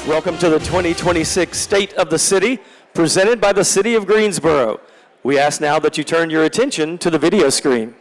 Welcome to the 2026 State of the City, presented by the City of Greensboro. We ask now that you turn your attention to the video screen.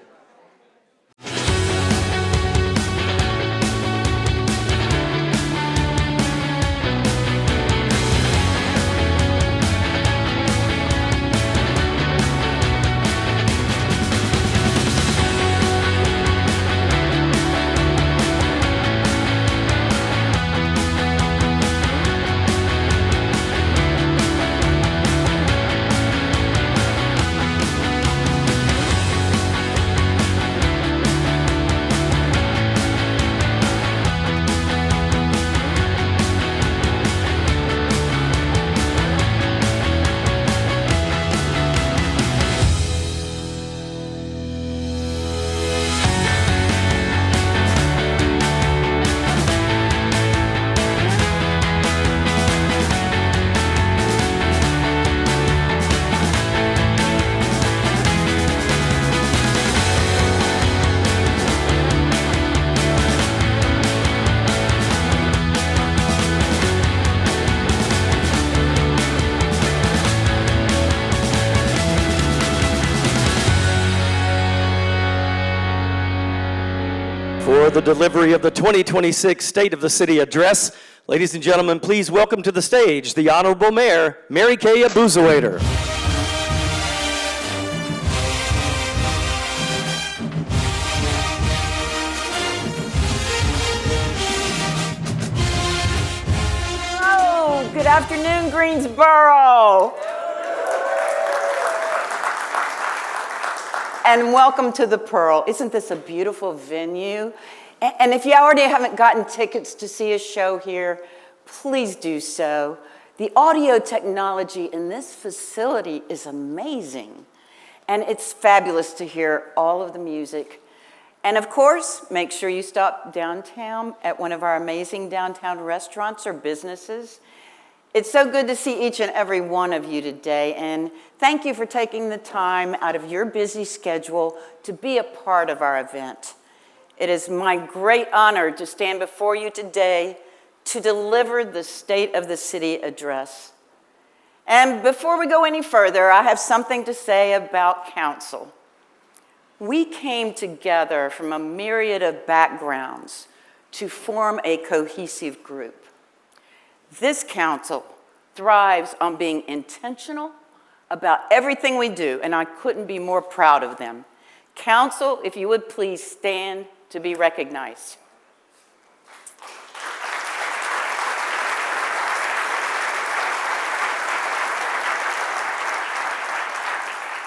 For the delivery of the 2026 State of the City Address, ladies and gentlemen, please welcome to the stage the Honorable Mayor Marikay Abuzuaiter. Hello, good afternoon, Greensboro. And welcome to the Pyrle. Isn't this a beautiful venue? And if you already haven't gotten tickets to see a show here, please do so. The audio technology in this facility is amazing. And it's fabulous to hear all of the music. And of course, make sure you stop downtown at one of our amazing downtown restaurants or businesses. It's so good to see each and every one of you today, and thank you for taking the time out of your busy schedule to be a part of our event. It is my great honor to stand before you today to deliver the State of the City Address. And before we go any further, I have something to say about council. We came together from a myriad of backgrounds to form a cohesive group. This council thrives on being intentional about everything we do, and I couldn't be more proud of them. Council, if you would please stand to be recognized.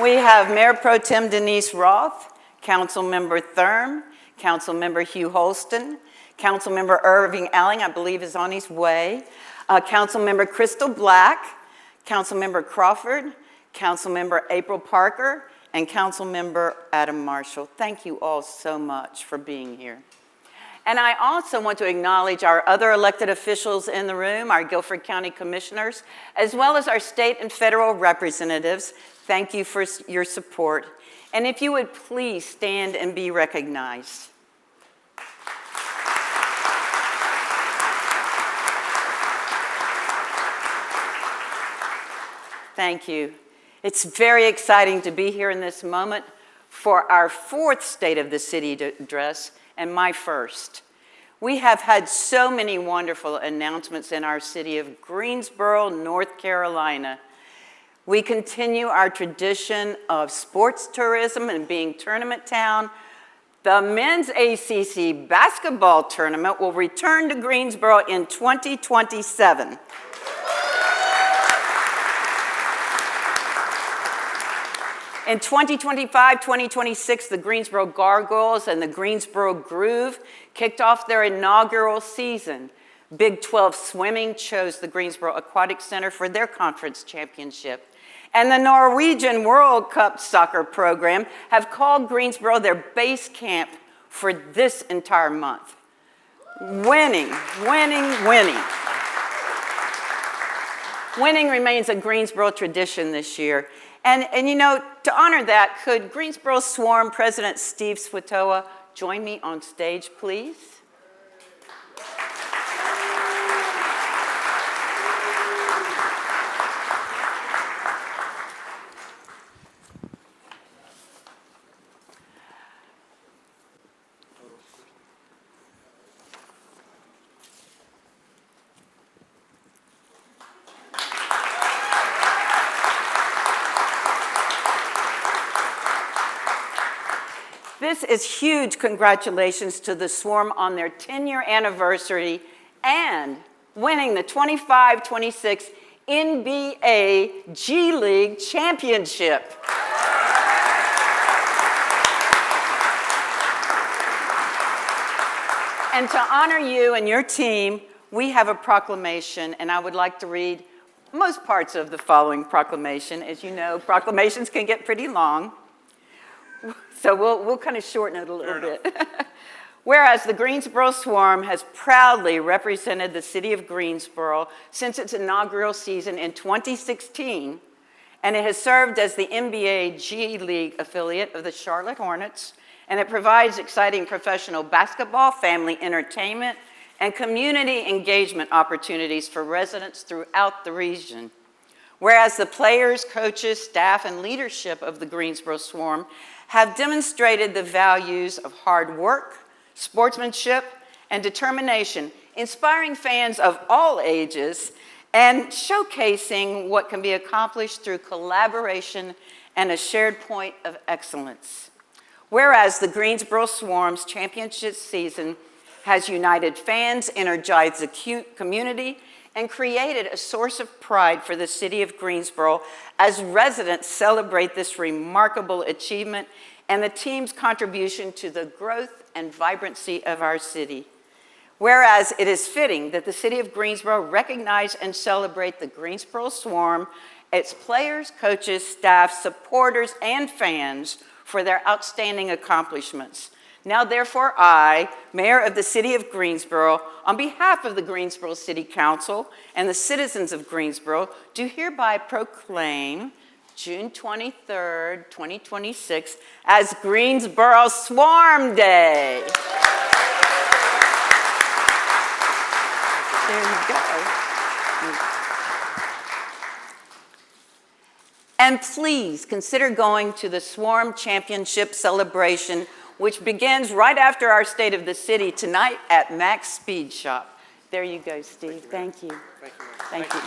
We have Mayor Pro Tem Denise Roth, Councilmember Thurm, Councilmember Hugh Holston, Councilmember Irving Alling, I believe is on his way, Councilmember Crystal Black, Councilmember Crawford, Councilmember April Parker, and Councilmember Adam Marshall. Thank you all so much for being here. And I also want to acknowledge our other elected officials in the room, our Guilford County Commissioners, as well as our state and federal representatives. Thank you for your support. And if you would please stand and be recognized. Thank you. It's very exciting to be here in this moment for our fourth State of the City Address and my first. We have had so many wonderful announcements in our city of Greensboro, North Carolina. We continue our tradition of sports tourism and being tournament town. The men's ACC basketball tournament will return to Greensboro in 2027. In 2025-2026, the Greensboro Gargoyles and the Greensboro Groove kicked off their inaugural season. Big 12 Swimming chose the Greensboro Aquatic Center for their conference championship. And the Norwegian World Cup soccer program have called Greensboro their base camp for this entire month. Winning, winning, winning. Winning remains a Greensboro tradition this year. And you know, to honor that, could Greensboro Swarm President Steve Swatoa join me on stage, please? This is huge congratulations to the Swarm on their 10-year anniversary and winning the 25-26 NBA G League Championship. And to honor you and your team, we have a proclamation, and I would like to read most parts of the following proclamation. As you know, proclamations can get pretty long. So we'll kind of shorten it a little bit. Whereas the Greensboro Swarm has proudly represented the city of Greensboro since its inaugural season in 2016, and it has served as the NBA G League affiliate of the Charlotte Hornets, and it provides exciting professional basketball, family entertainment, and community engagement opportunities for residents throughout the region. Whereas the players, coaches, staff, and leadership of the Greensboro Swarm have demonstrated the values of hard work, sportsmanship, and determination, inspiring fans of all ages and showcasing what can be accomplished through collaboration and a shared point of excellence. Whereas the Greensboro Swarm's championship season has united fans, energized the community, and created a source of pride for the city of Greensboro as residents celebrate this remarkable achievement and the team's contribution to the growth and vibrancy of our city. Whereas it is fitting that the city of Greensboro recognize and celebrate the Greensboro Swarm, its players, coaches, staff, supporters, and fans for their outstanding accomplishments. Now, therefore, I, Mayor of the City of Greensboro, on behalf of the Greensboro City Council and the citizens of Greensboro, do hereby proclaim June 23rd, 2026 as Greensboro Swarm Day. There you go. And please consider going to the Swarm Championship celebration, which begins right after our State of the City tonight at Max Speed Shop. There you go, Steve. Thank you. Thank you.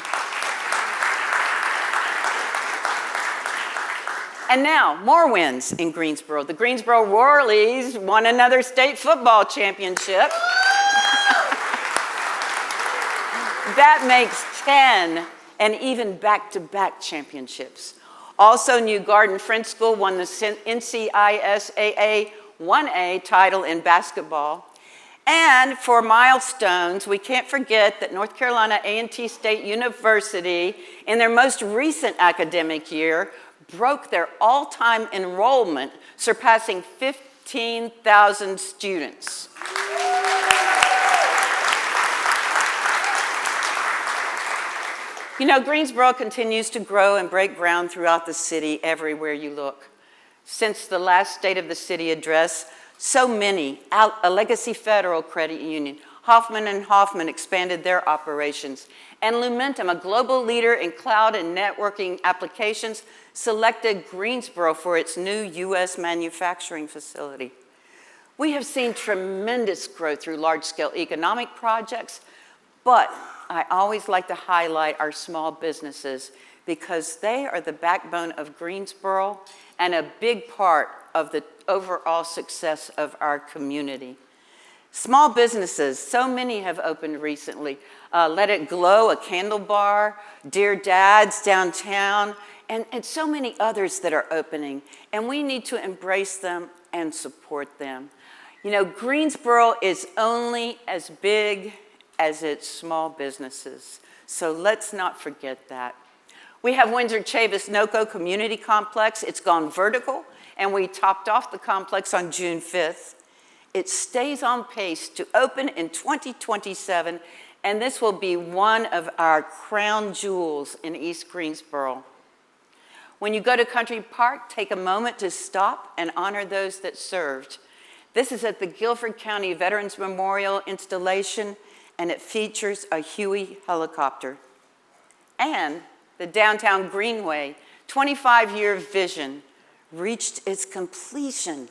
And now, more wins in Greensboro. The Greensboro Whirlies won another state football championship. That makes 10 and even back-to-back championships. Also, New Garden French School won the NCISAA 1A title in basketball. And for milestones, we can't forget that North Carolina A&T State University, in their most recent academic year, broke their all-time enrollment, surpassing 15,000 students. You know, Greensboro continues to grow and break ground throughout the city everywhere you look. Since the last State of the City address, so many, a Legacy Federal Credit Union, Hoffman & Hoffman expanded their operations, and Lumentum, a global leader in cloud and networking applications, selected Greensboro for its new U.S. manufacturing facility. We have seen tremendous growth through large-scale economic projects, but I always like to highlight our small businesses because they are the backbone of Greensboro and a big part of the overall success of our community. Small businesses, so many have opened recently. Let It Glow, a candle bar, Dear Dads downtown, and so many others that are opening. And we need to embrace them and support them. You know, Greensboro is only as big as its small businesses. So let's not forget that. We have Windsor Chavis Noco Community Complex. It's gone vertical, and we topped off the complex on June 5th. It stays on pace to open in 2027, and this will be one of our crown jewels in East Greensboro. When you go to Country Park, take a moment to stop and honor those that served. This is at the Guilford County Veterans Memorial installation, and it features a Huey helicopter. And the Downtown Greenway 25-year vision reached its completion.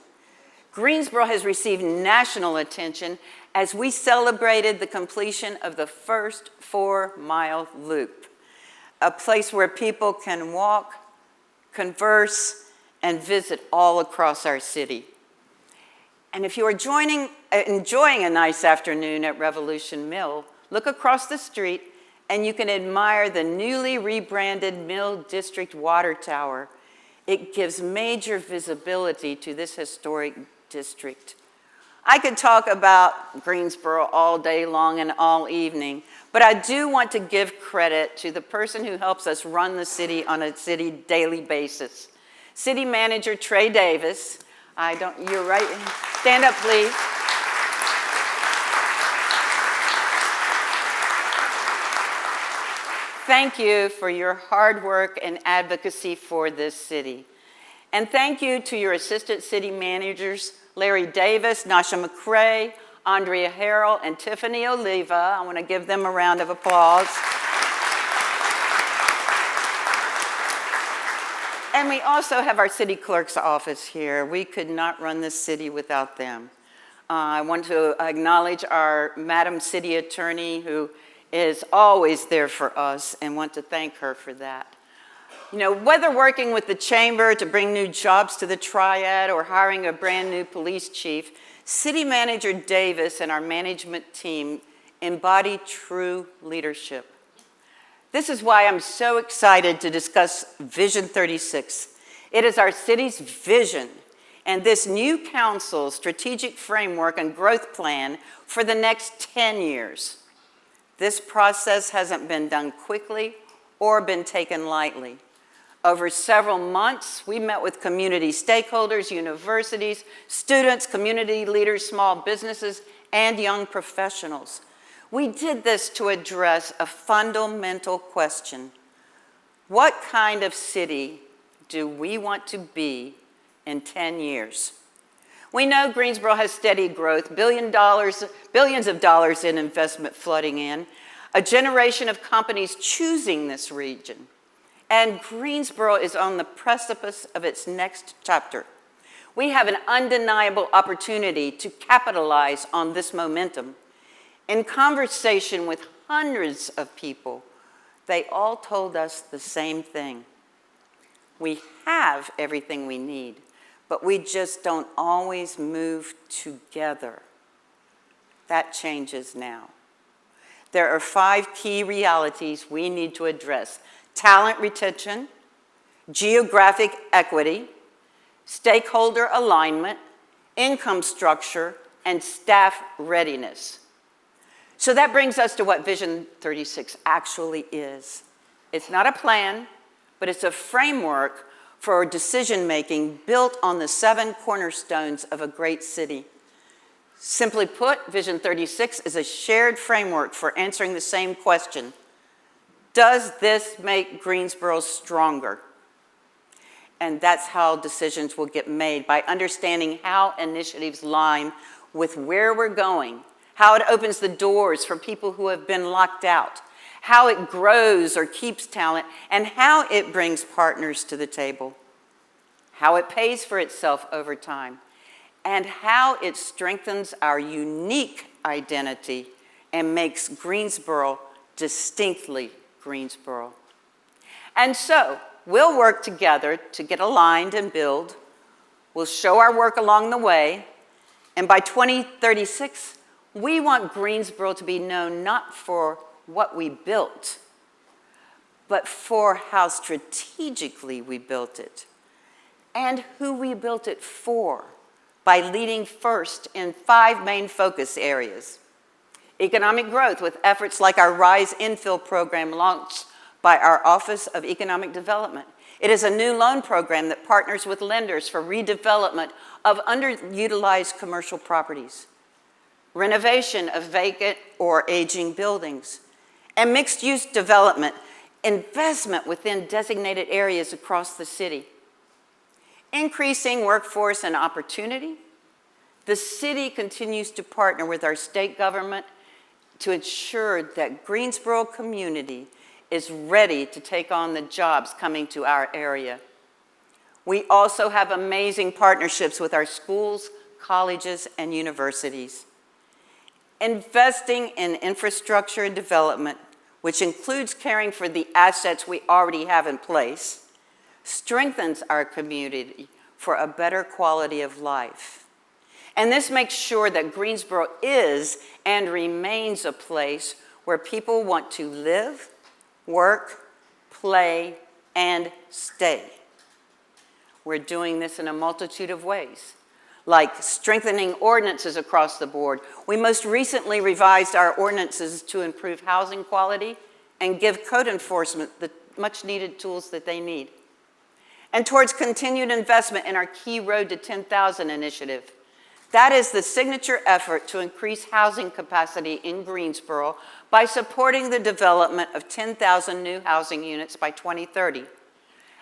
Greensboro has received national attention as we celebrated the completion of the first 4-mile loop, a place where people can walk, converse, and visit all across our city. And if you are enjoying a nice afternoon at Revolution Mill, look across the street and you can admire the newly rebranded Mill District Water Tower. It gives major visibility to this historic district. I could talk about Greensboro all day long and all evening, but I do want to give credit to the person who helps us run the city on a daily basis. City Manager Trey Davis. You're right, stand up please. Thank you for your hard work and advocacy for this city. And thank you to your assistant city managers, Larry Davis, Nasha McCrae, Andrea Harrell, and Tiffany Oliva. I want to give them a round of applause. And we also have our city clerk's office here. We could not run this city without them. I want to acknowledge our Madam City Attorney, who is always there for us, and want to thank her for that. You know, whether working with the chamber to bring new jobs to the Triad or hiring a brand new police chief, City Manager Davis and our management team embody true leadership. This is why I'm so excited to discuss Vision 36. It is our city's vision and this new council's strategic framework and growth plan for the next 10 years. This process hasn't been done quickly or been taken lightly. Over several months, we met with community stakeholders, universities, students, community leaders, small businesses, and young professionals. We did this to address a fundamental question. What kind of city do we want to be in 10 years? We know Greensboro has steady growth, billions of dollars in investment flooding in, a generation of companies choosing this region. And Greensboro is on the precipice of its next chapter. We have an undeniable opportunity to capitalize on this momentum. In conversation with hundreds of people, they all told us the same thing. We have everything we need, but we just don't always move together. That changes now. There are 5 key realities we need to address: talent retention, geographic equity, stakeholder alignment, income structure, and staff readiness. So that brings us to what Vision 36 actually is. It's not a plan, but it's a framework for decision-making built on the 7 cornerstones of a great city. Simply put, Vision 36 is a shared framework for answering the same question: does this make Greensboro stronger? And that's how decisions will get made, by understanding how initiatives line with where we're going, how it opens the doors for people who have been locked out, how it grows or keeps talent, and how it brings partners to the table, how it pays for itself over time, and how it strengthens our unique identity and makes Greensboro distinctly Greensboro. And so, we'll work together to get aligned and build. We'll show our work along the way, and by 2036, we want Greensboro to be known not for what we built, but for how strategically we built it, and who we built it for, by leading first in 5 main focus areas. Economic growth, with efforts like our RISE Infill program launched by our Office of Economic Development. It is a new loan program that partners with lenders for redevelopment of underutilized commercial properties, renovation of vacant or aging buildings, and mixed-use development, investment within designated areas across the city. Increasing workforce and opportunity, the city continues to partner with our state government to ensure that Greensboro community is ready to take on the jobs coming to our area. We also have amazing partnerships with our schools, colleges, and universities. Investing in infrastructure and development, which includes caring for the assets we already have in place, strengthens our community for a better quality of life. And this makes sure that Greensboro is and remains a place where people want to live, work, play, and stay. We're doing this in a multitude of ways, like strengthening ordinances across the board. We most recently revised our ordinances to improve housing quality and give code enforcement the much needed tools that they need. And towards continued investment in our Key Road to 10,000 initiative. That is the signature effort to increase housing capacity in Greensboro by supporting the development of 10,000 new housing units by 2030.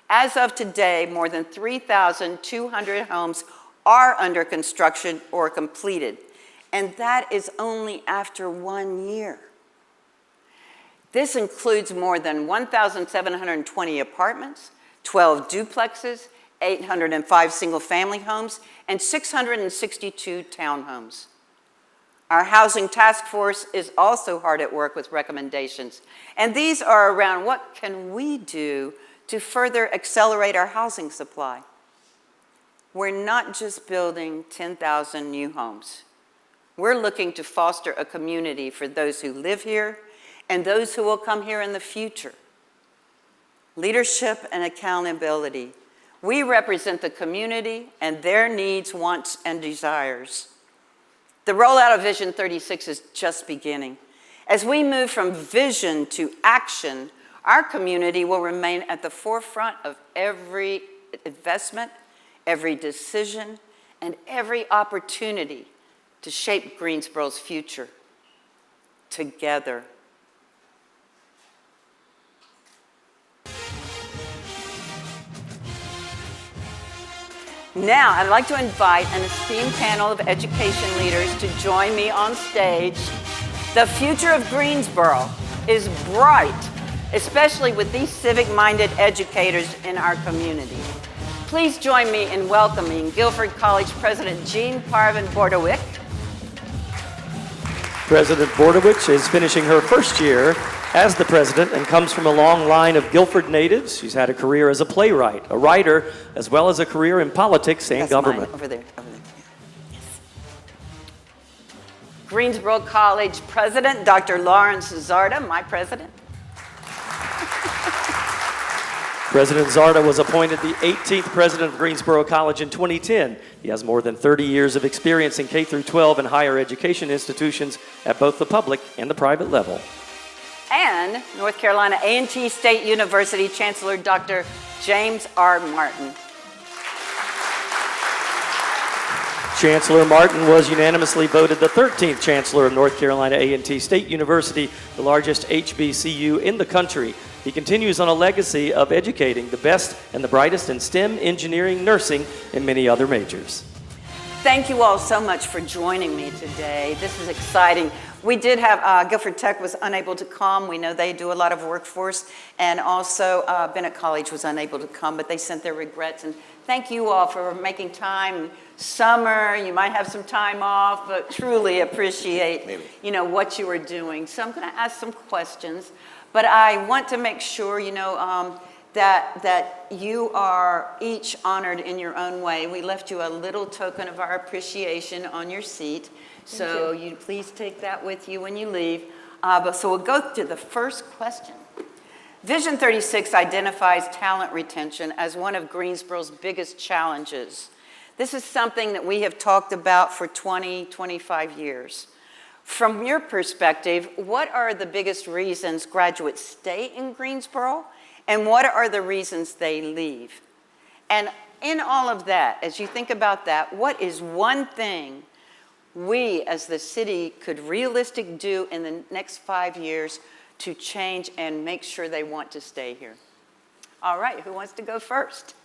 As of today, more than 3,200 homes are under construction or completed, and that is only after 1 year. This includes more than 1,720 apartments, 12 duplexes, 805 single-family homes, and 662 townhomes. Our housing task force is also hard at work with recommendations, and these are around what can we do to further accelerate our housing supply. We're not just building 10,000 new homes. We're looking to foster a community for those who live here and those who will come here in the future. Leadership and accountability. We represent the community and their needs, wants, and desires. The rollout of Vision 36 is just beginning. As we move from vision to action, our community will remain at the forefront of every investment, every decision, and every opportunity to shape Greensboro's future together. Now, I'd like to invite an esteemed panel of education leaders to join me on stage. The future of Greensboro is bright, especially with these civic-minded educators in our community. Please join me in welcoming Guilford College President Jean Parvin Bordowich. President Bordowich is finishing her first year as the president and comes from a long line of Guilford natives. She's had a career as a playwright, a writer, as well as a career in politics and government. Mine, over there. Yes. Greensboro College President, Dr. Lawrence Zarda, my president. President Zarda was appointed the 18th president of Greensboro College in 2010. He has more than 30 years of experience in K-12 and higher education institutions at both the public and the private level. And North Carolina A&T State University Chancellor Dr. James R. Martin. Chancellor Martin was unanimously voted the 13th Chancellor of North Carolina A&T State University, the largest HBCU in the country. He continues on a legacy of educating the best and the brightest in STEM, engineering, nursing, and many other majors. Thank you all so much for joining me today. This is exciting. We did have, Guilford Tech was unable to come. We know they do a lot of workforce. And also Bennett College was unable to come, but they sent their regrets. And thank you all for making time. Summer, you might have some time off, but truly appreciate, what you are doing. So I'm gonna ask some questions, but I want to make sure, that you are each honored in your own way. We left you a little token of our appreciation on your seat. So you please take that with you when you leave. So we'll go to the first question. Vision 36 identifies talent retention as one of Greensboro's biggest challenges. This is something that we have talked about for 20, 25 years. From your perspective, what are the biggest reasons graduates stay in Greensboro, and what are the reasons they leave? And in all of that, as you think about that, what is one thing we as the city could realistically do in the next 5 years to change and make sure they want to stay here? All right, who wants to go first?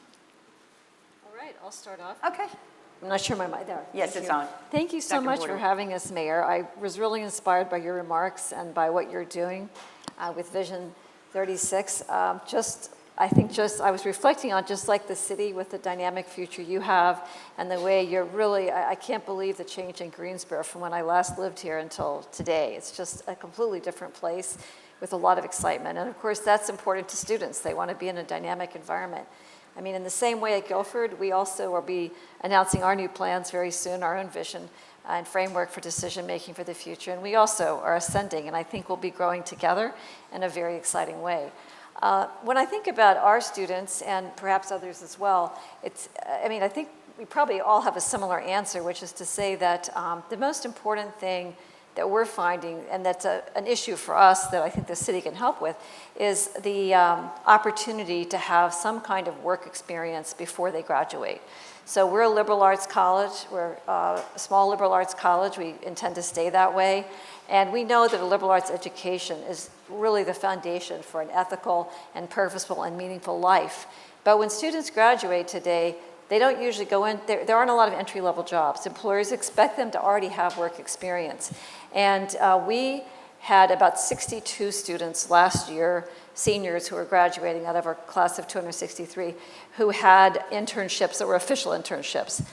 All right, I'll start off. Okay. I'm not sure my mic there. Yes, Thank it's you. on. Thank you so Dr. much Porter. for having us, Mayor. I was really inspired by your remarks and by what you're doing with Vision 36. I was reflecting on just like the city with the dynamic future you have and the way you're really, I can't believe the change in Greensboro from when I last lived here until today. It's just a completely different place. with a lot of excitement. And of course, that's important to students. They want to be in a dynamic environment. I mean, in the same way at Guilford, we also will be announcing our new plans very soon, our own vision and framework for decision-making for the future. And we also are ascending, and I think we'll be growing together in a very exciting way. When I think about our students, and perhaps others as well, I think we probably all have a similar answer, which is to say that the most important thing that we're finding, and that's an issue for us that I think the city can help with, is the opportunity to have some kind of work experience before they graduate. So we're a liberal arts college, we're a small liberal arts college, we intend to stay that way, and we know that a liberal arts education is really the foundation for an ethical and purposeful and meaningful life. But when students graduate today, they don't usually go in, there aren't a lot of entry-level jobs. Employers expect them to already have work experience. And we had about 62 students last year, seniors who were graduating out of our class of 263, who had internships that were official internships.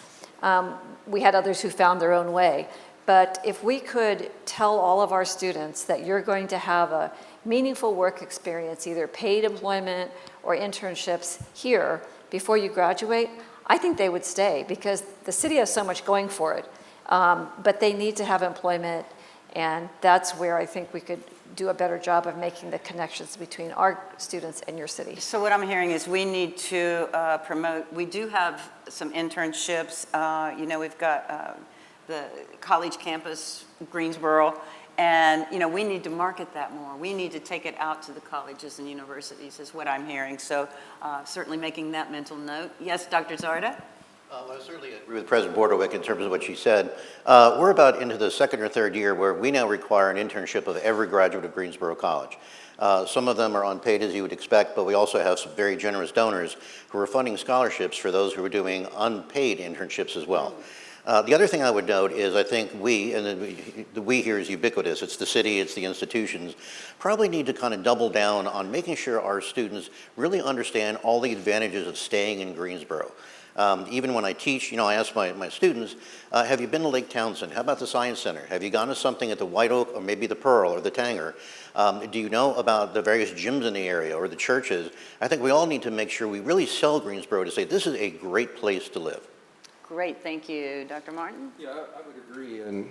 We had others who found their own way. But if we could tell all of our students that you're going to have a meaningful work experience, either paid employment or internships here before you graduate, I think they would stay because the city has so much going for it. But they need to have employment, and that's where I think we could do a better job of making the connections between our students and your city. So what I'm hearing is we need to promote, we do have some internships. We've got the college campus, Greensboro, and we need to market that more. We need to take it out to the colleges and universities is what I'm hearing. So certainly making that mental note. Yes, Dr. Zarda? I certainly agree with President Bordowick in terms of what she said. We're about into the second or third year where we now require an internship of every graduate of Greensboro College. Some of them are unpaid, as you would expect, but we also have some very generous donors who are funding scholarships for those who are doing unpaid internships as well. The other thing I would note is I think we, and the we here is ubiquitous, it's the city, it's the institutions, probably need to kind of double down on making sure our students really understand all the advantages of staying in Greensboro. Even when I teach, I ask my students, have you been to Lake Townsend? How about the Science Center? Have you gone to something at the White Oak or maybe the Pyrle or the Tanger? Do you know about the various gyms in the area or the churches? I think we all need to make sure we really sell Greensboro to say this is a great place to live. Great, thank you. Dr. Martin? Yeah, I would agree. And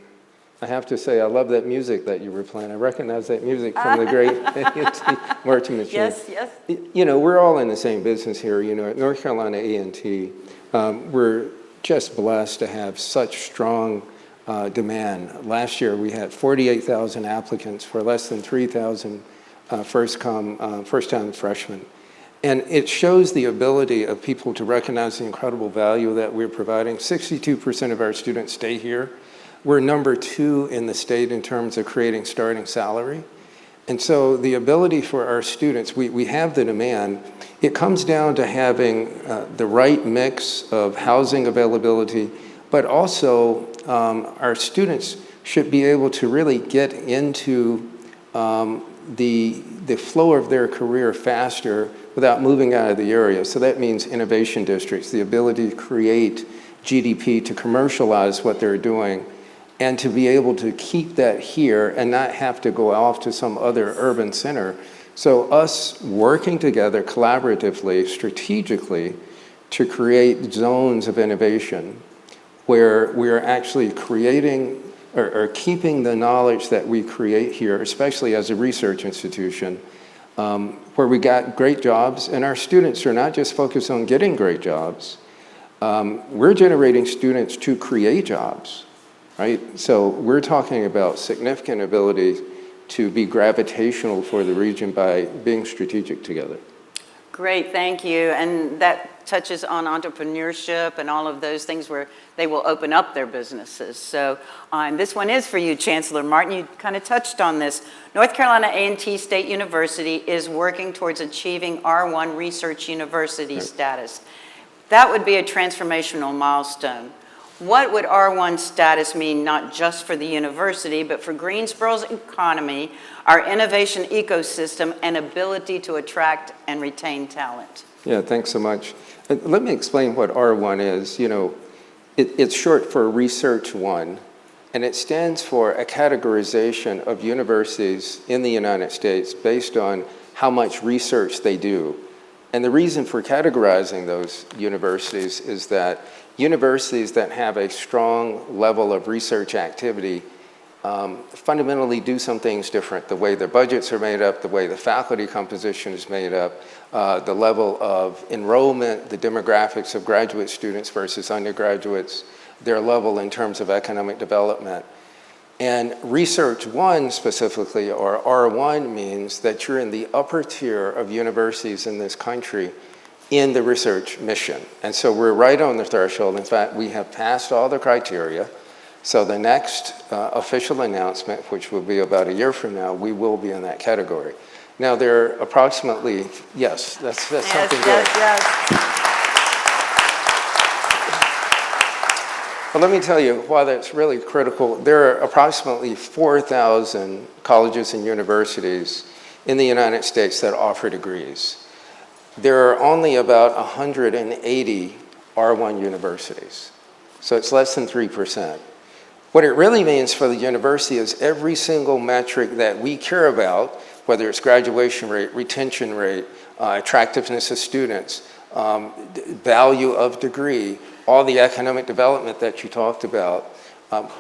I have to say, I love that music that you were playing. I recognize that music from the great marching machine. Yes, yes. We're all in the same business here. At North Carolina A&T, we're just blessed to have such strong demand. Last year, we had 48,000 applicants for less than 3,000 first-time freshmen. And it shows the ability of people to recognize the incredible value that we're providing. 62% of our students stay here. We're number 2 in the state in terms of creating starting salary. And so the ability for our students, we have the demand. It comes down to having the right mix of housing availability, but also our students should be able to really get into the flow of their career faster without moving out of the area. So that means innovation districts, the ability to create GDP, to commercialize what they're doing, and to be able to keep that here and not have to go off to some other urban center. So us working together collaboratively, strategically, to create zones of innovation where we're actually creating or keeping the knowledge that we create here, especially as a research institution, where we got great jobs, and our students are not just focused on getting great jobs. We're generating students to create jobs, right? So we're talking about significant ability to be gravitational for the region by being strategic together. Great, thank you. And that touches on entrepreneurship and all of those things where they will open up their businesses. So this one is for you, Chancellor Martin. You kind of touched on this. North Carolina A&T State University is working towards achieving R1 Research University status. That would be a transformational milestone. What would R1 status mean not just for the university, but for Greensboro's economy, our innovation ecosystem, and ability to attract and retain talent? Yeah, thanks so much. Let me explain what R1 is. It's short for Research 1. And it stands for a categorization of universities in the United States based on how much research they do. And the reason for categorizing those universities is that universities that have a strong level of research activity fundamentally do some things different. The way their budgets are made up, the way the faculty composition is made up, the level of enrollment, the demographics of graduate students versus undergraduates, their level in terms of economic development. And Research 1 specifically, or R1, means that you're in the upper tier of universities in this country in the research mission. And so we're right on the threshold. In fact, we have passed all the criteria. So the next official announcement, which will be about a year from now, we will be in that category. Now there are approximately, yes, that's something good. Yes. But let me tell you why that's really critical. There are approximately 4,000 colleges and universities in the United States that offer degrees. There are only about 180 R1 universities. So it's less than 3%. What it really means for the university is every single metric that we care about, whether it's graduation rate, retention rate, attractiveness of students, value of degree, all the economic development that you talked about,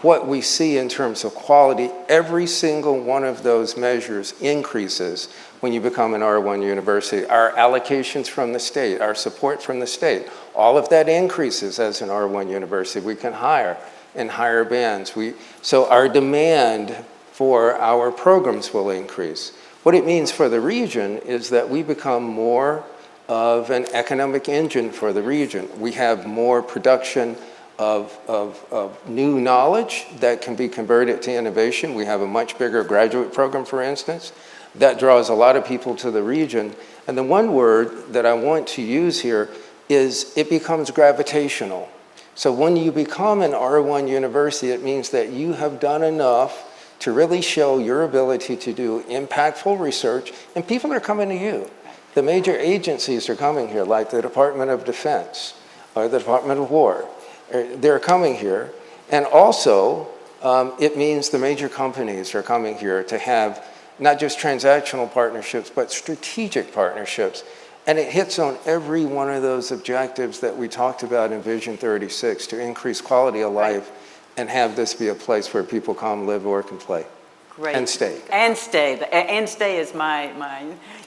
what we see in terms of quality, every single one of those measures increases when you become an R1 university. Our allocations from the state, our support from the state, all of that increases as an R1 university. We can hire in higher bands. So our demand for our programs will increase. What it means for the region is that we become more of an economic engine for the region. We have more production of new knowledge that can be converted to innovation. We have a much bigger graduate program, for instance, that draws a lot of people to the region. And the one word that I want to use here is it becomes gravitational. So when you become an R1 university, it means that you have done enough to really show your ability to do impactful research, and people are coming to you. The major agencies are coming here, like the Department of Defense or the Department of War. They're coming here. And also, it means the major companies are coming here to have not just transactional partnerships, but strategic partnerships. And it hits on every one of those objectives that we talked about in Vision 36 to increase quality of life and have this be a place where people come, live, work, and play. Great. And stay. And stay. And stay is mine.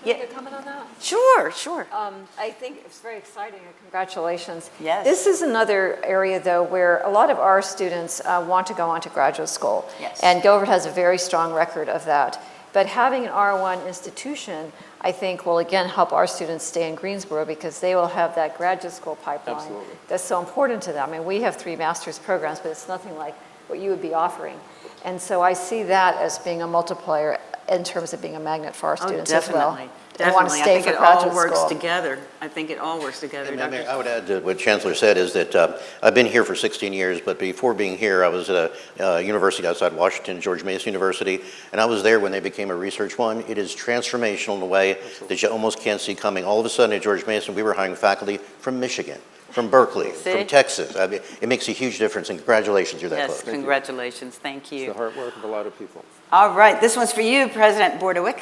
Can I comment on that? Sure, sure. I think it's very exciting, and congratulations. Yes. This is another area, though, where a lot of our students want to go on to graduate school. Yes. And Guilford has a very strong record of that. But having an R1 institution, I think, will again help our students stay in Greensboro because they will have that graduate school pipeline. Absolutely. That's so important to them. I mean, we have 3 master's programs, but it's nothing like what you would be offering. And so I see that as being a multiplier in terms of being a magnet for our students as well. Definitely. They want to Definitely. stay I for think it all graduate works school. together. I think it all works together. And Dr. I would add to what Chancellor said is that I've been here for 16 years, but before being here, I was at a university outside Washington, George Mason University, and I was there when they became a Research 1. It is transformational in a way that you almost can't see coming. All of a sudden at George Mason, we were hiring faculty from Michigan, from Berkeley, from Texas. I mean, it makes a huge difference, and congratulations, you're that Yes, close. congratulations. Thank It's you. the hard work of a lot of people. All right, this one's for you, President Bordewick.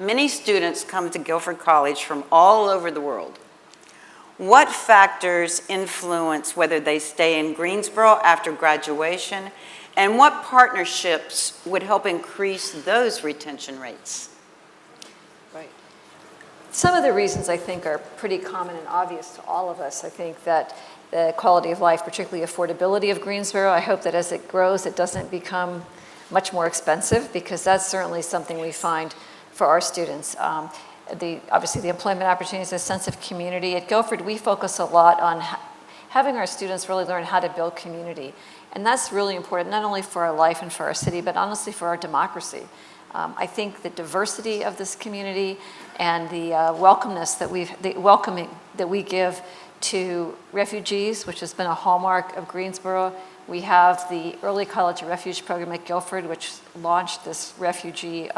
Many students come to Guilford College from all over the world. What factors influence whether they stay in Greensboro after graduation, and what partnerships would help increase those retention rates? Right. Some of the reasons I think are pretty common and obvious to all of us. I think that the quality of life, particularly affordability of Greensboro, I hope that as it grows, it doesn't become much more expensive because that's certainly something we find for our students. Obviously the employment opportunities, a sense of community. At Guilford, we focus a lot on having our students really learn how to build community. And that's really important, not only for our life and for our city, but honestly for our democracy. I think the diversity of this community and the welcoming that we give to refugees, which has been a hallmark of Greensboro. We have the Early College Refuge Program at Guilford, which launched this refugee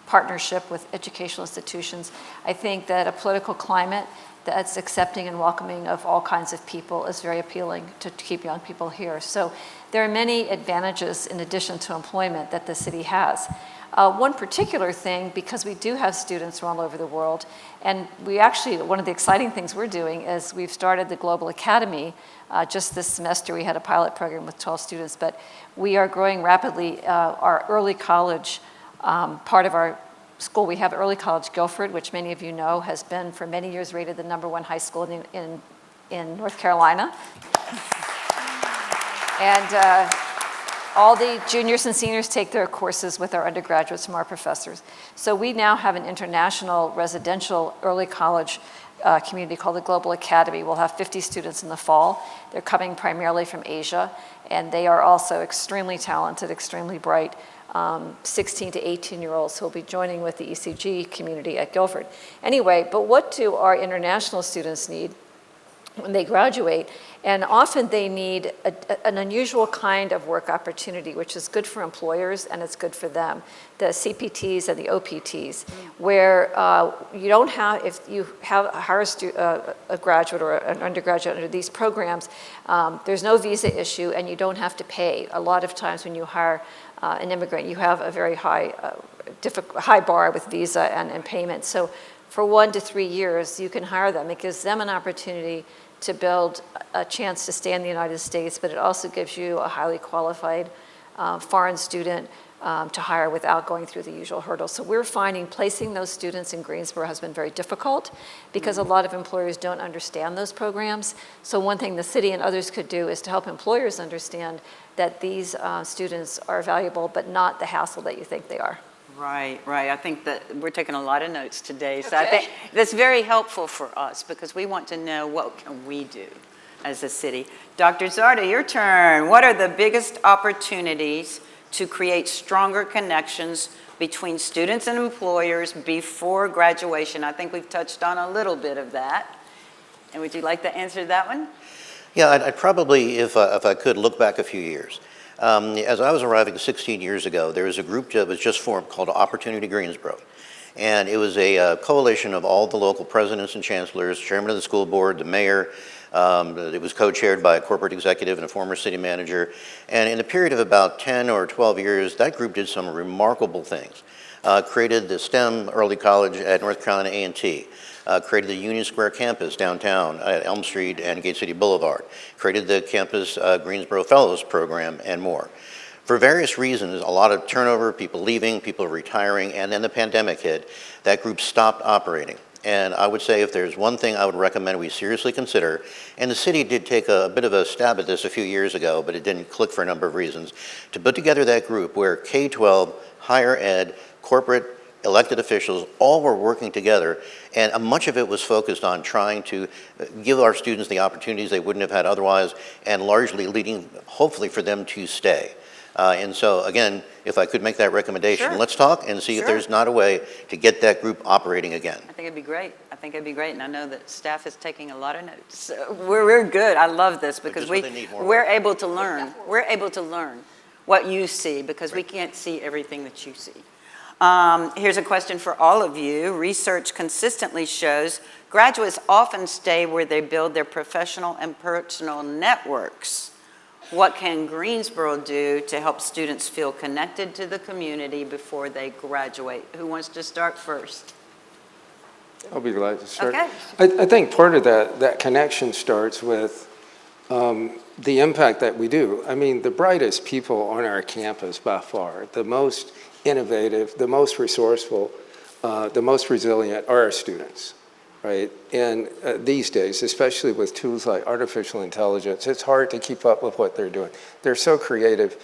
partnership with educational institutions. I think that a political climate that's accepting and welcoming of all kinds of people is very appealing to keep young people here. So there are many advantages in addition to employment that the city has. One particular thing, because we do have students from all over the world, and we actually, one of the exciting things we're doing is we've started the Global Academy. Just this semester we had a pilot program with 12 students, but we are growing rapidly. Our early college part of our school, we have Early College Guilford, which many of you know has been for many years rated the #1 high school in North Carolina. And all the juniors and seniors take their courses with our undergraduates from our professors. So we now have an international residential early college community called the Global Academy. We'll have 50 students in the fall. They're coming primarily from Asia, and they are also extremely talented, extremely bright, 16 to 18-year-olds who will be joining with the ECG community at Guilford. Anyway, but what do our international students need when they graduate? And often they need an unusual kind of work opportunity, which is good for employers and it's good for them, the CPTs and the OPTs, where you don't have, if you hire a graduate or an undergraduate under these programs, there's no visa issue and you don't have to pay. A lot of times when you hire an immigrant, you have a very high bar with visa and payment. So for 1 to 3 years, you can hire them. It gives them an opportunity to build a chance to stay in the United States, but it also gives you a highly qualified foreign student to hire without going through the usual hurdles. So we're finding placing those students in Greensboro has been very difficult because a lot of employers don't understand those programs. So one thing the city and others could do is to help employers understand that these students are valuable, but not the hassle that you think they are. Right, right. I think that we're taking a lot of notes today. So I think that's very helpful for us because we want to know what can we do as a city. Dr. Zarda, your turn. What are the biggest opportunities to create stronger connections between students and employers before graduation? I think we've touched on a little bit of that. And would you like to answer that one? Yeah, I'd probably, if I could, look back a few years. As I was arriving 16 years ago, there was a group that was just formed called Opportunity Greensboro. And it was a coalition of all the local presidents and chancellors, chairman of the school board, the mayor. It was co-chaired by a corporate executive and a former city manager. And in a period of about 10 or 12 years, that group did some remarkable things. Created the STEM early college at North Carolina A&T. Created the Union Square campus downtown at Elm Street and Gate City Boulevard. Created the campus Greensboro Fellows program and more. For various reasons, a lot of turnover, people leaving, people retiring, and then the pandemic hit, that group stopped operating. And I would say if there's one thing I would recommend we seriously consider, and the city did take a bit of a stab at this a few years ago, but it didn't click for a number of reasons, to put together that group where K-12, higher ed, corporate, elected officials all were working together, and much of it was focused on trying to give our students the opportunities they wouldn't have had otherwise, and largely leading, hopefully, for them to stay. And so, again, if I could make that recommendation, Sure. let's talk and see if there's not a way to get that group operating again. I think it'd be great. I think it'd be great, and I know that staff is taking a lot of notes. So we're good. I love this because we're able to learn. We're able to learn what you see because we can't see everything that you see. Here's a question for all of you. Research consistently shows graduates often stay where they build their professional and personal networks. What can Greensboro do to help students feel connected to the community before they graduate? Who wants to start first? I'll be glad to start. Okay. I think part of that connection starts with the impact that we do. I mean, the brightest people on our campus by far, the most innovative, the most resourceful, the most resilient are our students, right? And these days, especially with tools like artificial intelligence, it's hard to keep up with what they're doing. They're so creative.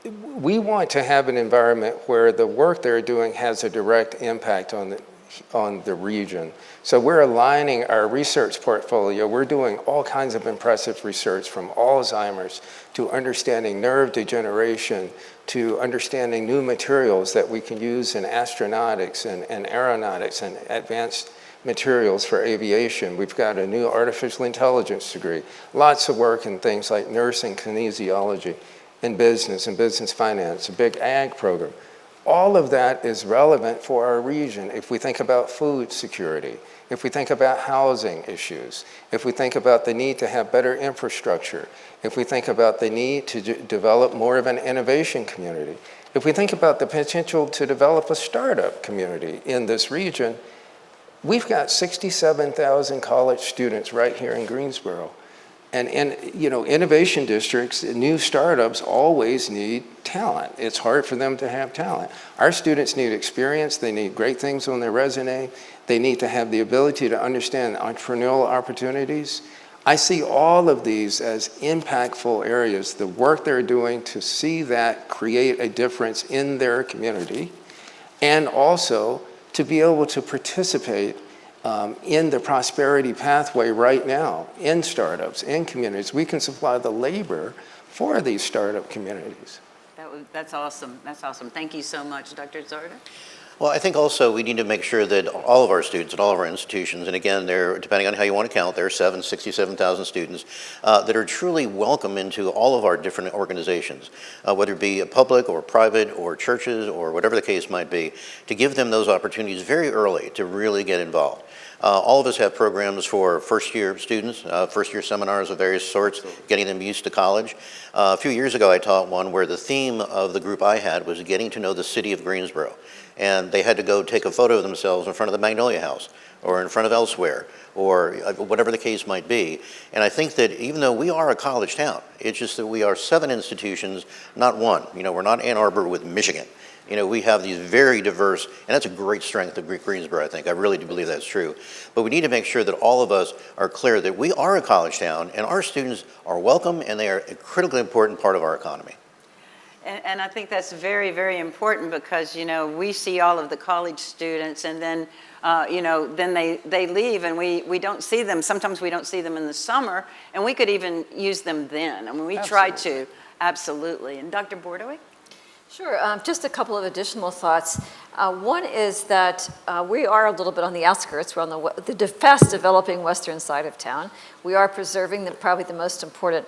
We want to have an environment where the work they're doing has a direct impact on the region. So we're aligning our research portfolio. We're doing all kinds of impressive research from Alzheimer's to understanding nerve degeneration to understanding new materials that we can use in astronautics and aeronautics and advanced materials for aviation. We've got a new artificial intelligence degree. Lots of work in things like nursing, kinesiology, and business finance, a big ag program. all of that is relevant for our region. If we think about food security, if we think about housing issues, if we think about the need to have better infrastructure, if we think about the need to develop more of an innovation community, if we think about the potential to develop a startup community in this region, we've got 67,000 college students right here in Greensboro. And innovation districts, new startups always need talent. It's hard for them to have talent. Our students need experience. They need great things on their resume. They need to have the ability to understand entrepreneurial opportunities. I see all of these as impactful areas, the work they're doing to see that create a difference in their community, and also to be able to participate in the prosperity pathway right now, in startups, in communities. We can supply the labor for these startup communities. That's awesome. That's awesome. Thank you so much, Dr. Zarda. Well, I think also we need to make sure that all of our students and all of our institutions, and again, depending on how you want to count, there are 67,000 students that are truly welcome into all of our different organizations, whether it be public or private or churches or whatever the case might be, to give them those opportunities very early to really get involved. All of us have programs for first-year students, first-year seminars of various sorts, getting them used to college. A few years ago, I taught one where the theme of the group I had was getting to know the city of Greensboro. And they had to go take a photo of themselves in front of the Magnolia House or in front of elsewhere or whatever the case might be. And I think that even though we are a college town, it's just that we are 7 institutions, not one. We're not Ann Arbor with Michigan. We have these very diverse, and that's a great strength of Greensboro, I think. I really do believe that's true. But we need to make sure that all of us are clear that we are a college town and our students are welcome and they are a critically important part of our economy. And I think that's very, very important because, we see all of the college students and then, then they leave and we don't see them. Sometimes we don't see them in the summer and we could even use them then. I mean, we try to, absolutely. And Dr. Bordeaux? Sure, just a couple of additional thoughts. One is that we are a little bit on the outskirts. We're on the fast developing western side of town. We are preserving probably the most important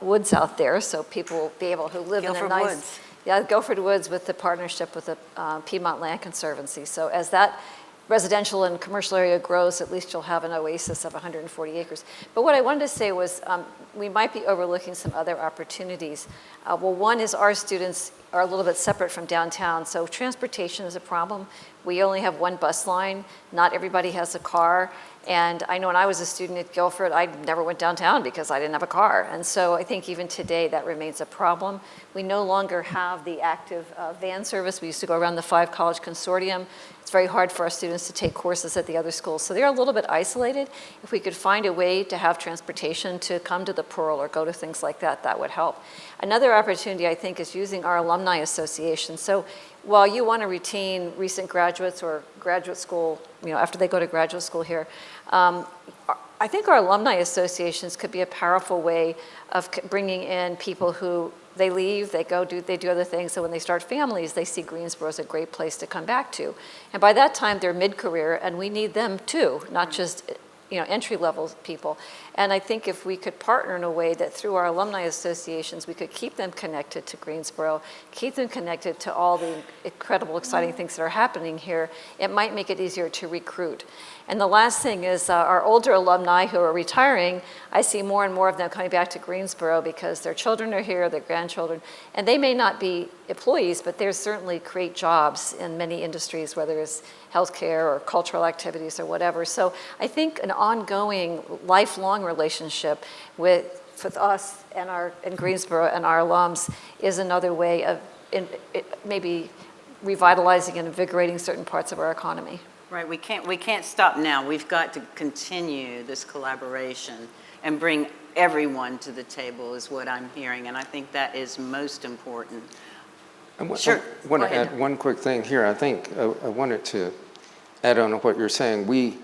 woods out there, so people will be able to live in a nice... Woods. Yeah, Guilford Woods with the partnership with the Piedmont Land Conservancy. So as that residential and commercial area grows, at least you'll have an oasis of 140 acres. But what I wanted to say was we might be overlooking some other opportunities. Well, one is our students are a little bit separate from downtown, so transportation is a problem. We only have one bus line. Not everybody has a car. And I know when I was a student at Guilford, I never went downtown because I didn't have a car. And so I think even today that remains a problem. We no longer have the active van service. We used to go around the 5 college consortium. It's very hard for our students to take courses at the other schools. So they're a little bit isolated. If we could find a way to have transportation to come to the Pyrle or go to things like that, that would help. Another opportunity, I think, is using our alumni association. So while you want to retain recent graduates or graduate school, after they go to graduate school here, I think our alumni associations could be a powerful way of bringing in people who they leave, they do other things, so when they start families, they see Greensboro as a great place to come back to. And by that time, they're mid-career, and we need them too, not just entry-level people. And I think if we could partner in a way that through our alumni associations, we could keep them connected to Greensboro, keep them connected to all the incredible, exciting things that are happening here, it might make it easier to recruit. And the last thing is our older alumni who are retiring, I see more and more of them coming back to Greensboro because their children are here, their grandchildren, and they may not be employees, but they certainly create jobs in many industries, whether it's healthcare or cultural activities or whatever. So I think an ongoing, lifelong relationship with us and Greensboro and our alums is another way of maybe revitalizing and invigorating certain parts of our economy. Right, we can't stop now. We've got to continue this collaboration and bring everyone to the table is what I'm hearing, and I think that is most important. Sure. I want to add one quick thing here. I think I wanted to add on to what you're saying. We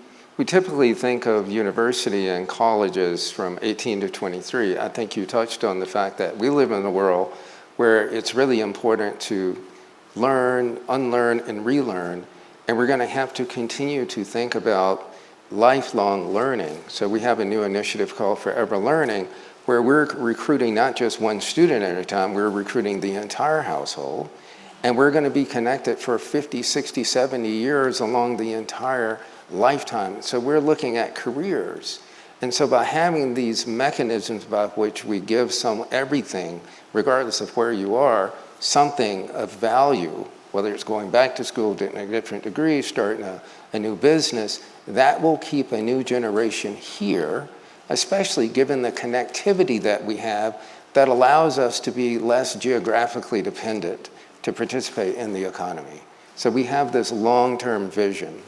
typically think of university and colleges from 18 to 23. I think you touched on the fact that we live in a world where it's really important to learn, unlearn, and relearn. And we're going to have to continue to think about lifelong learning. So we have a new initiative called Forever Learning, where we're recruiting not just one student at a time, we're recruiting the entire household. And we're going to be connected for 50, 60, 70 years along the entire lifetime. So we're looking at careers. And so by having these mechanisms by which we give everything, regardless of where you are, something of value, whether it's going back to school, getting a different degree, starting a new business, that will keep a new generation here, especially given the connectivity that we have that allows us to be less geographically dependent to participate in the economy. So we have this long-term vision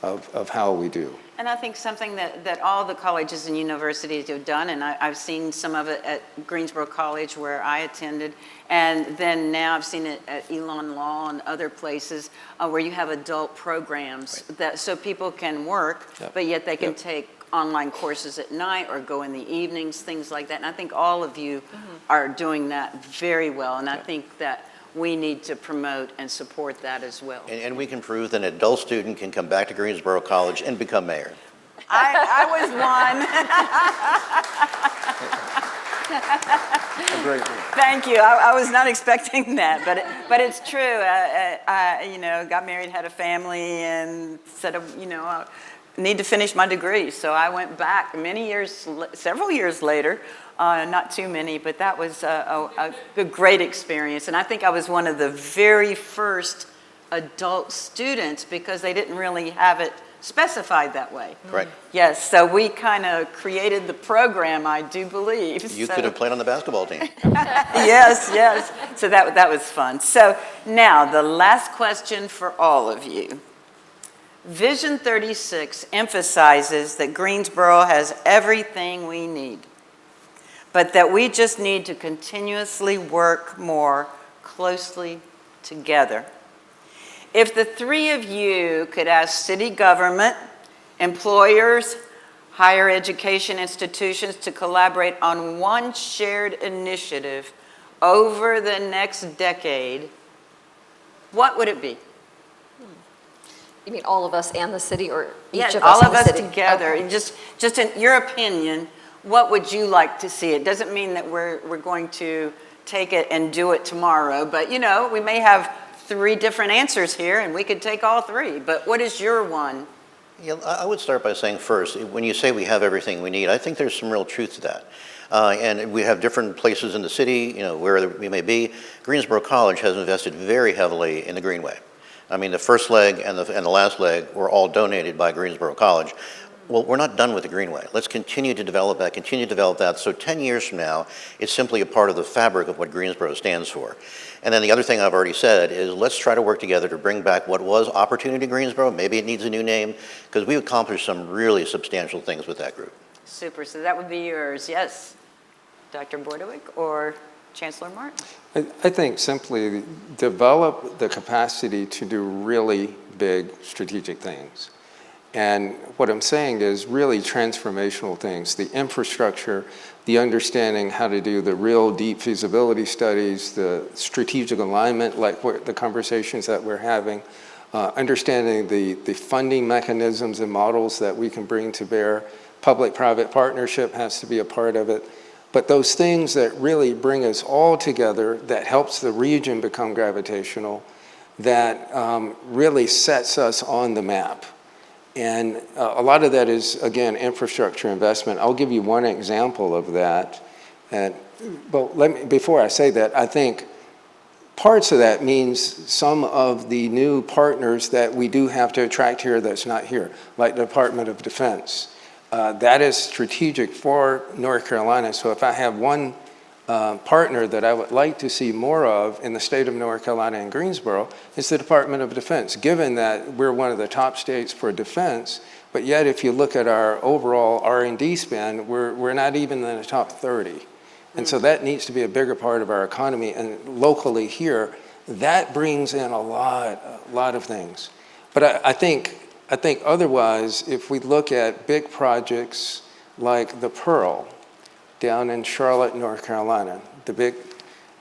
of how we do. And I think something that all the colleges and universities have done, and I've seen some of it at Greensboro College where I attended, and then now I've seen it at Elon Law and other places where you have adult programs that so people can work, but yet they can take online courses at night or go in the evenings, things like that. And I think all of you are doing that very well, and I think that we need to promote and support that as well. And we can prove that an adult student can come back to Greensboro College and become mayor. I was one. Great. Thank you. I was not expecting that, but it's true. I got married, had a family, and said, I need to finish my degree. So I went back several years later. Not too many, but that was a great experience. And I think I was one of the very first adult students because they didn't really have it specified that way. Correct. Yes, so we kind of created the program, I do believe. You could have played on the basketball team. Yes. So that was fun. So now the last question for all of you. Vision 36 emphasizes that Greensboro has everything we need, but that we just need to continuously work more closely together. If the three of you could ask city government, employers, higher education institutions to collaborate on one shared initiative over the next decade, what would it be? You mean all of us and the city, or each Yes, of us all and of the us city? together. Okay. Just in your opinion, what would you like to see? It doesn't mean that we're going to take it and do it tomorrow, but we may have 3 different answers here and we could take all 3. But what is your one? Yeah, I would start by saying first, when you say we have everything we need, I think there's some real truth to that. And we have different places in the city, where we may be. Greensboro College has invested very heavily in the Greenway. I mean, the first leg and the last leg were all donated by Greensboro College. Well, we're not done with the Greenway. Let's continue to develop that. So 10 years from now, it's simply a part of the fabric of what Greensboro stands for. And then the other thing I've already said is let's try to work together to bring back what was Opportunity Greensboro. Maybe it needs a new name, because we've accomplished some really substantial things with that group. Super, so that would be yours. Yes, Dr. Bordewick or Chancellor Martin? I think simply develop the capacity to do really big strategic things. And what I'm saying is really transformational things, the infrastructure, the understanding how to do the real deep feasibility studies, the strategic alignment, like the conversations that we're having, understanding the funding mechanisms and models that we can bring to bear. Public-private partnership has to be a part of it. But those things that really bring us all together, that helps the region become gravitational, that really sets us on the map. And a lot of that is, again, infrastructure investment. I'll give you one example of that. But before I say that, I think parts of that means some of the new partners that we do have to attract here that's not here, like the Department of Defense. That is strategic for North Carolina. So if I have one partner that I would like to see more of in the state of North Carolina and Greensboro, it's the Department of Defense, given that we're one of the top states for defense, but yet if you look at our overall R&D spend, we're not even in the top 30. And so that needs to be a bigger part of our economy, and locally here, that brings in a lot of things. But I think otherwise, if we look at big projects like the Pyrle down in Charlotte, North Carolina, the big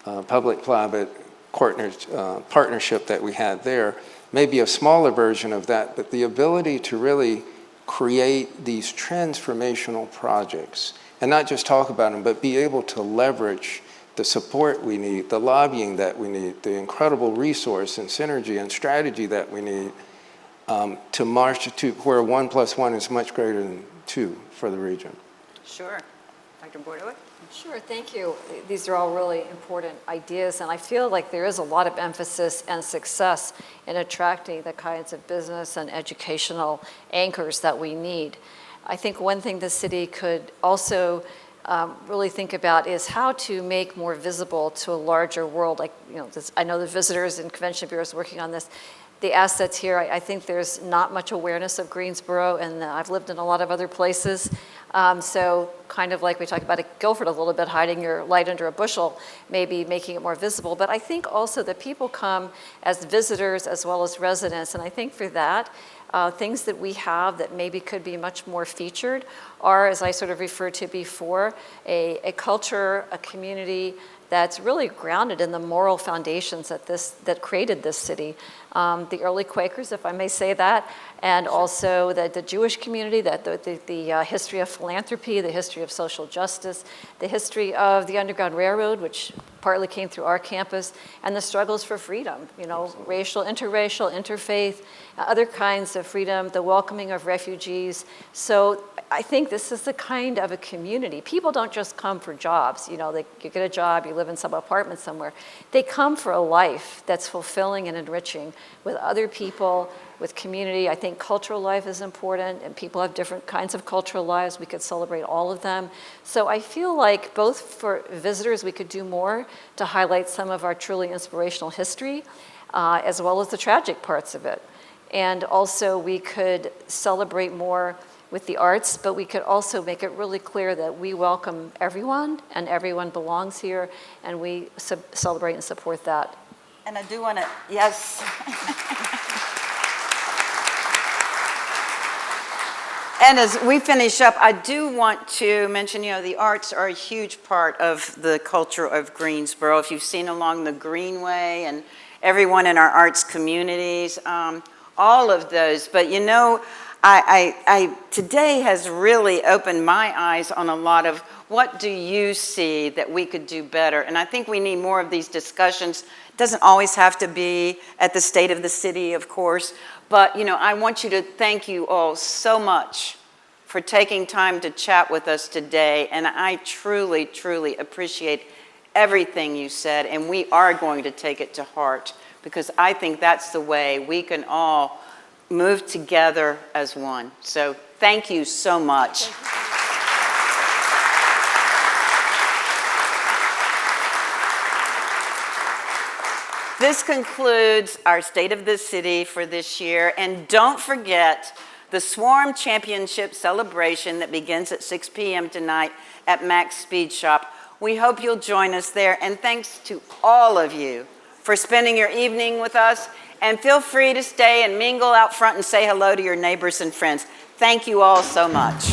public-private partnership that we had there, maybe a smaller version of that, but the ability to really create these transformational projects and not just talk about them, but be able to leverage the support we need, the lobbying that we need, the incredible resource and synergy and strategy that we need to march to where 1 + 1 is much greater than 2 for the region. Sure. Dr. Bordewick? Sure, thank you. These are all really important ideas, and I feel like there is a lot of emphasis and success in attracting the kinds of business and educational anchors that we need. I think one thing the city could also really think about is how to make more visible to a larger world. Like, I know the visitors and convention bureaus working on this. The assets here, I think there's not much awareness of Greensboro, and I've lived in a lot of other places. So kind of like we talked about at Guilford a little bit, hiding your light under a bushel, maybe making it more visible. But I think also that people come as visitors as well as residents, and I think for that, things that we have that maybe could be much more featured are, as I sort of referred to before, a culture, a community that's really grounded in the moral foundations that created this city. The early Quakers, if I may say that, and also the Jewish community, the history of philanthropy, the history of social justice, the history of the Underground Railroad, which partly came through our campus, and the struggles for freedom, racial, interracial, interfaith, other kinds of freedom, the welcoming of refugees. So I think this is the kind of a community. People don't just come for jobs. You get a job, you live in some apartment somewhere. They come for a life that's fulfilling and enriching with other people, with community. I think cultural life is important, and people have different kinds of cultural lives. We could celebrate all of them. So I feel like both for visitors, we could do more to highlight some of our truly inspirational history, as well as the tragic parts of it. And also we could celebrate more with the arts, but we could also make it really clear that we welcome everyone and everyone belongs here, and we celebrate and support that. And I do want to, yes. And as we finish up, I do want to mention, the arts are a huge part of the culture of Greensboro. If you've seen along the Greenway and everyone in our arts communities, all of those. But I today has really opened my eyes on a lot of what do you see that we could do better. And I think we need more of these discussions. It doesn't always have to be at the state of the city, of course. But, I want you to thank you all so much for taking time to chat with us today. And I truly, truly appreciate everything you said. And we are going to take it to heart, because I think that's the way we can all move together as one. So thank you so much. This concludes our State of the City for this year. And don't forget the Swarm Championship celebration that begins at 6 p.m. tonight at Mac's Speed Shop. We hope you'll join us there. And thanks to all of you for spending your evening with us. And feel free to stay and mingle out front and say hello to your neighbors and friends. Thank you all so much.